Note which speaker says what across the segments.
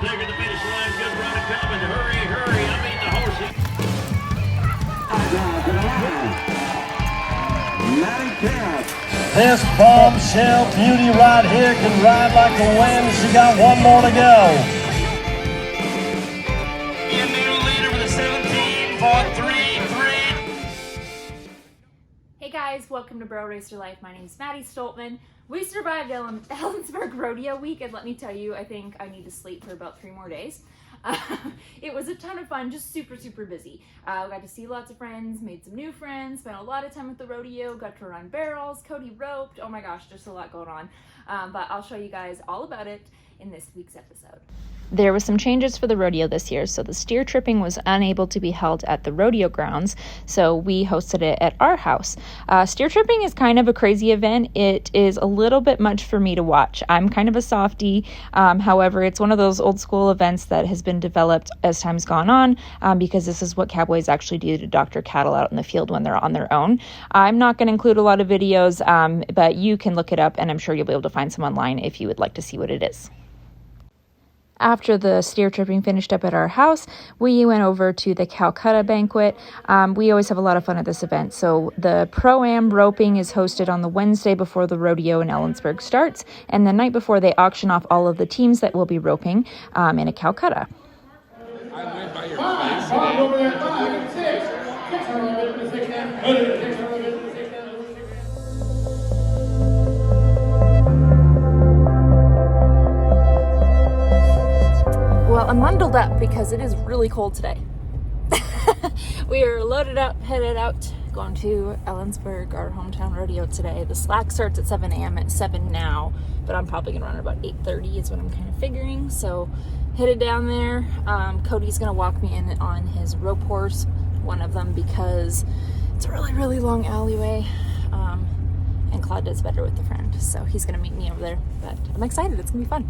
Speaker 1: clear to the finish line. Good run and coming. Hurry, hurry. I mean the horse.
Speaker 2: This bombshell beauty right here can ride like the wind. She got one more to go.
Speaker 1: In new leader with a 17 for 3-3.
Speaker 3: Hey guys, welcome to Barrel Racer Life. My name is Maddi-Stoltman. We survived Ellensburg Rodeo week, and let me tell you, I think I need to sleep for about 3 more days. It was a ton of fun, just super busy. Got to see lots of friends, made some new friends, spent a lot of time at the rodeo, got to run barrels, Cody roped. Oh my gosh, just a lot going on. But I'll show you guys all about it in this week's episode.
Speaker 4: There was some changes for the rodeo this year, so the steer tripping was unable to be held at the rodeo grounds, so we hosted it at our house. Steer tripping is kind of a crazy event. It is a little bit much for me to watch. I'm kind of a softie. However, it's one of those old school events that has been developed as time's gone on, because this is what cowboys actually do to doctor cattle out in the field when they're on their own. I'm not going to include a lot of videos, but you can look it up, and I'm sure you'll be able to find some online if you would like to see what it is. After the steer tripping finished up at our house, we went over to the Calcutta Banquet. We always have a lot of fun at this event. So the Pro-Am roping is hosted on the Wednesday before the rodeo in Ellensburg starts, and the night before they auction off all of the teams that will be roping in a Calcutta.
Speaker 5: I went by your face.
Speaker 3: Well, I'm bundled up because it is really cold today. We are loaded up, headed out, going to Ellensburg, our hometown rodeo today. The slack starts at 7 a.m. at 7 now, but I'm probably going to run at about 8:30 is what I'm kind of figuring. So headed down there. Cody's going to walk me in on his rope horse, one of them, because it's a really long alleyway. And Claude does better with a friend, so he's going to meet me over there. But I'm excited. It's going to be fun.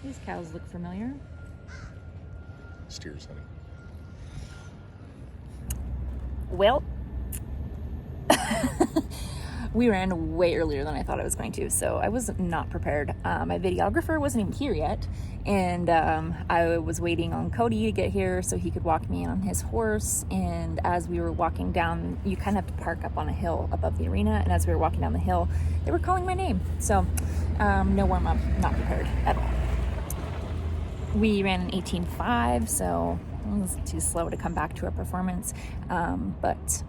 Speaker 4: These cows look familiar.
Speaker 5: Steers, honey.
Speaker 4: Well, we ran way earlier than I thought I was going to, so I was not prepared. My videographer wasn't even here yet, and I was waiting on Cody to get here so he could walk me on his horse. And as we were walking down, you kind of have to park up on a hill above the arena, and as we were walking down the hill, they were calling my name. So no warm-up, not prepared at all. We ran an 18.5, so it was too slow to come back to our performance, but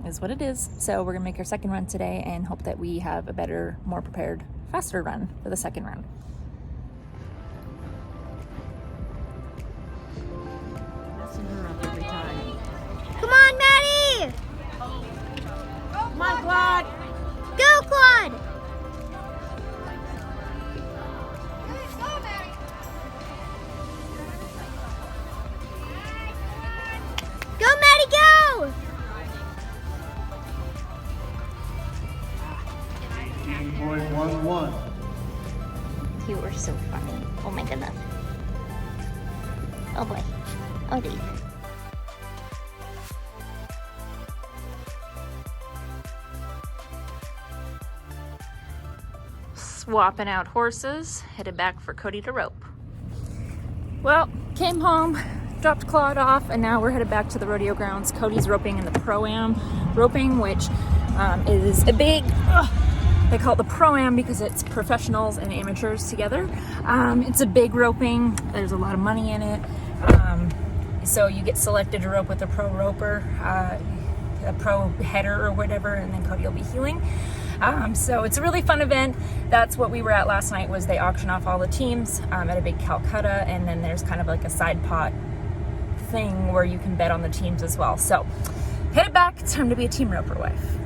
Speaker 4: is what it is. So we're gonna make our second run today and hope that we have a better, more prepared, faster run for the second run.
Speaker 6: Come on, Maddi! Come on, Claude! Go, Claude! Go, Maddi, go!
Speaker 4: You were so funny. Oh my goodness. Oh boy. Oh geez. Swapping out horses, headed back for Cody to rope. Well, came home, dropped Claude off, and now we're headed back to the rodeo grounds. Cody's roping in the Pro-Am roping, which is a big, they call it the Pro-Am because it's professionals and amateurs together. It's a big roping. There's a lot of money in it. So you get selected to rope with a pro roper, a pro header or whatever, and then Cody will be heeling. So it's a really fun event. That's what we were at last night, was they auction off all the teams at a big Calcutta, and then there's kind of like a side pot thing where you can bet on the teams as well. So headed back, it's time to be a team roper wife.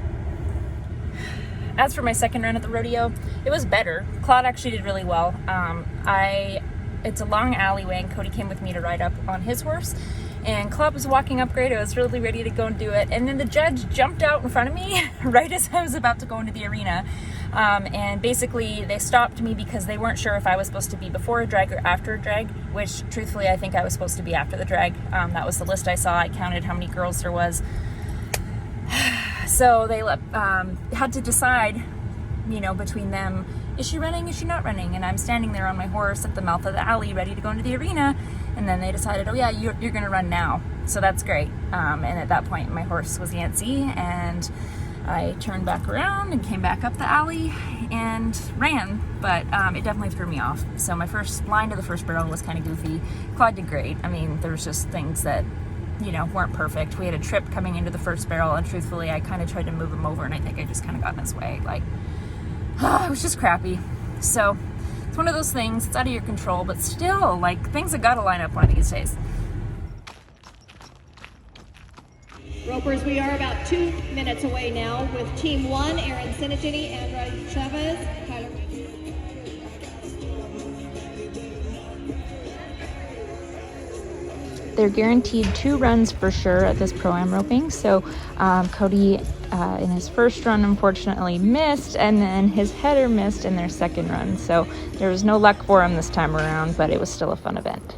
Speaker 4: As for my second run at the rodeo, it was better. Claude actually did really well. It's a long alleyway, and Cody came with me to ride up on his horse, and Claude was walking up great. I was really ready to go and do it, and then the judge jumped out in front of me right as I was about to go into the arena. And basically they stopped me because they weren't sure if I was supposed to be before a drag or after a drag, which truthfully I think I was supposed to be after the drag. That was the list I saw. I counted how many girls there was. So they had to decide, you know, between them, is she running, is she not running? And I'm standing there on my horse at the mouth of the alley ready to go into the arena, and then they decided, oh yeah, you're gonna run now. So that's great. And at that point my horse was antsy, and I turned back around and came back up the alley and ran, but it definitely threw me off. So my first line to the first barrel was kind of goofy. Claude did great. I mean, there was just things that, you know, weren't perfect. We had a trip coming into the first barrel, and truthfully I kind of tried to move him over, and I think I just kind of got in his way. Like, it was just crappy. So it's one of those things, it's out of your control, but still, like, things have got to line up one of these days.
Speaker 7: Ropers, we are about 2 minutes away now with Team 1, Aaron Sinigini and Roddy Chavez. Tyler.
Speaker 4: They're guaranteed 2 runs for sure at this Pro-Am roping. So Cody in his first run unfortunately missed, and then his header missed in their second run. So there was no luck for him this time around, but it was still a fun event.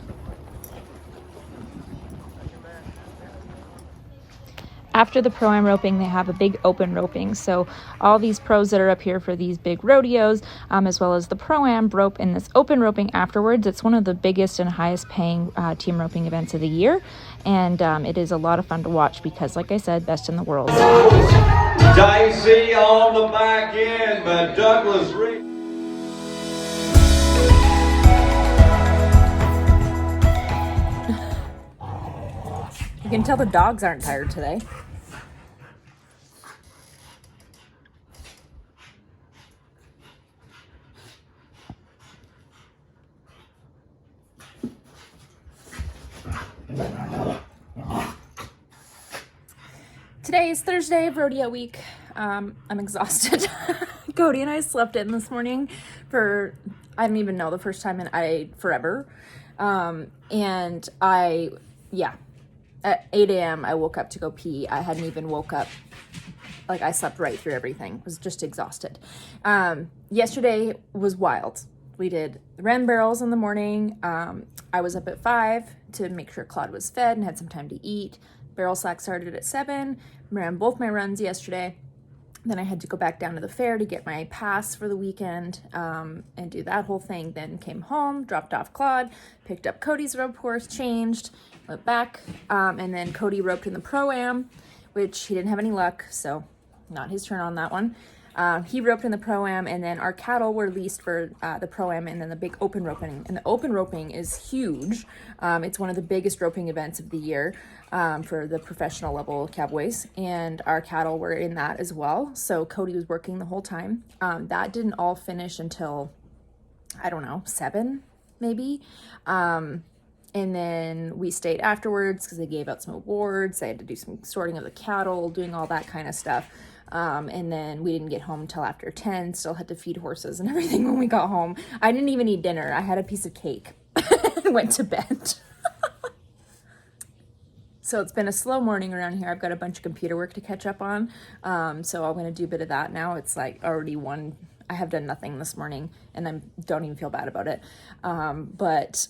Speaker 4: After the Pro-Am roping, they have a big open roping. So all these pros that are up here for these big rodeos, as well as the Pro-Am, rope in this open roping afterwards. It's one of the biggest and highest paying team roping events of the year. And it is a lot of fun to watch because, like I said, best in the world.
Speaker 8: Dicey on the back end, but Douglas Reed.
Speaker 4: You can tell the dogs aren't tired today. Today is Thursday of rodeo week. I'm exhausted. Cody and I slept in this morning for, I don't even know, the first time in forever. And at 8 a.m. I woke up to go pee. I hadn't even woke up. Like, I slept right through everything. Was just exhausted. Yesterday was wild. We did ran barrels in the morning. I was up at 5 to make sure Claude was fed and had some time to eat. Barrel slack started at 7. Ran both my runs yesterday. Then I had to go back down to the fair to get my pass for the weekend and do that whole thing. Then came home, dropped off Claude, picked up Cody's rope horse, changed, went back, and then Cody roped in the Pro-Am, which he didn't have any luck, so not his turn on that one. He roped in the Pro-Am, and then our cattle were leased for the Pro-Am and then the big open roping. And the open roping is huge. It's one of the biggest roping events of the year for the professional level cowboys, and our cattle were in that as well. So Cody was working the whole time. That didn't all finish until, I don't know, 7 maybe. And then we stayed afterwards because they gave out some awards. I had to do some sorting of the cattle, doing all that kind of stuff. And then we didn't get home till after 10, still had to feed horses and everything when we got home. I didn't even eat dinner. I had a piece of cake and went to bed. So it's been a slow morning around here. I've got a bunch of computer work to catch up on. So I'm going to do a bit of that now. It's like already 1. I have done nothing this morning and I don't even feel bad about it. But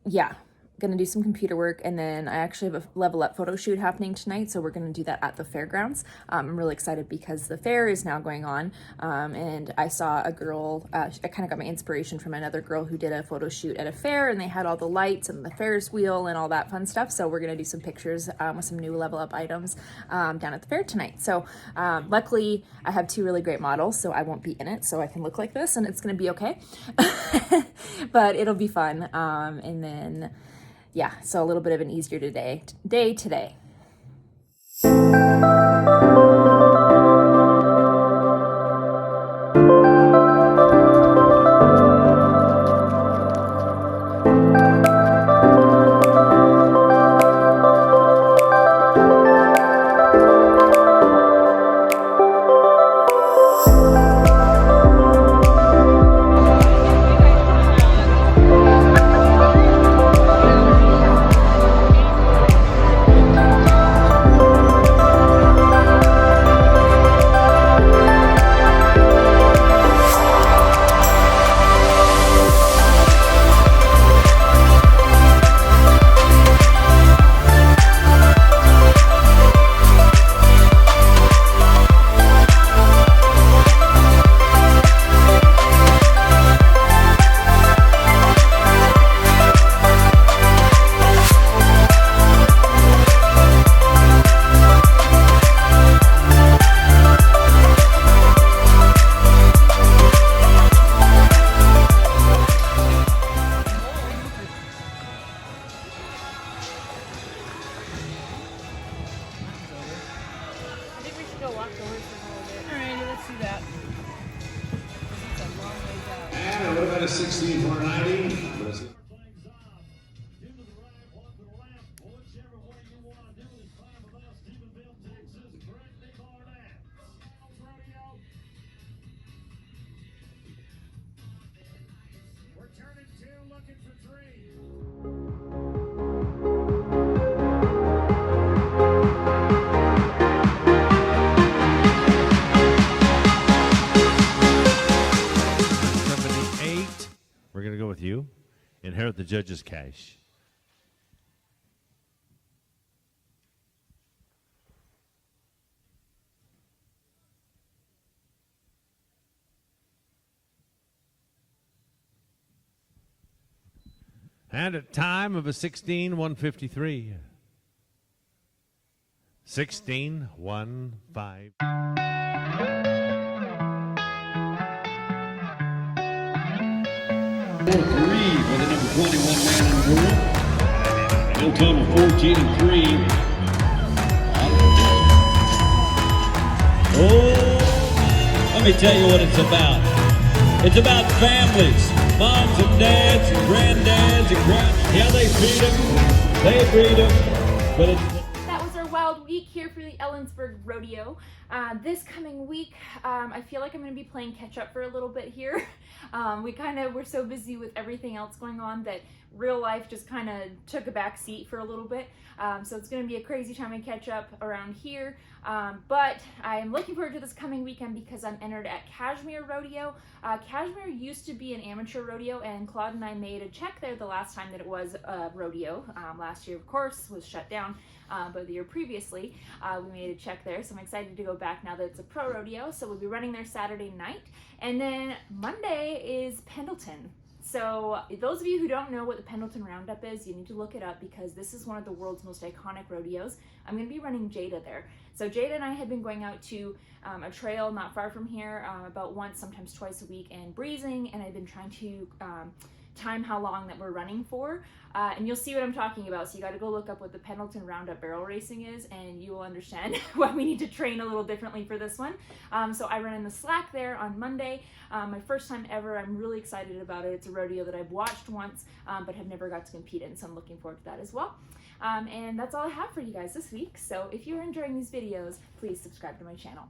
Speaker 4: yeah. Gonna do some computer work, and then I actually have a level up photo shoot happening tonight, so we're gonna do that at the fairgrounds. I'm really excited because the fair is now going on, and I saw a girl, I kind of got my inspiration from another girl who did a photo shoot at a fair, and they had all the lights and the Ferris wheel and all that fun stuff, so we're gonna do some pictures with some new level up items down at the fair tonight. So luckily I have 2 really great models, so I won't be in it, so I can look like this and it's gonna be okay. But it'll be fun. And then yeah, so a little bit of an easier day today.
Speaker 9: would have been a 16-490. But it's
Speaker 2: We're going to go with you. Inherit the judge's cash. And a time of a 16-153. 16-1-5.
Speaker 1: Three for the number 21 man in the world. No total 14-3. Oh, let me tell you what it's about. It's about families, moms and dads and granddads and yeah, they feed them, they breed them, but it's.
Speaker 3: That was our wild week here for the Ellensburg Rodeo. This coming week, I feel like I'm going to be playing catch up for a little bit here. We're so busy with everything else going on that real life just kind of took a back seat for a little bit. So it's going to be a crazy time to catch up around here. But I'm looking forward to this coming weekend because I'm entered at Kashmir Rodeo. Kashmir used to be an amateur rodeo, and Claude and I made a check there the last time that it was a rodeo. Last year, of course, was shut down, but the year previously, we made a check there. So I'm excited to go back now that it's a pro rodeo. So we'll be running there Saturday night. And then Monday is Pendleton. So those of you who don't know what the Pendleton Roundup is, you need to look it up because this is one of the world's most iconic rodeos. I'm going to be running Jada there. So Jada and I had been going out to a trail not far from here about once, sometimes twice a week, and breezing, and I've been trying to time how long that we're running for, and you'll see what I'm talking about. So you got to go look up what the Pendleton Roundup barrel racing is, and you will understand why we need to train a little differently for this one. So I run in the slack there on Monday. My first time ever. I'm really excited about it. It's a rodeo that I've watched once, but have never got to compete in, so I'm looking forward to that as well. And that's all I have for you guys this week. So if you're enjoying these videos, please subscribe to my channel.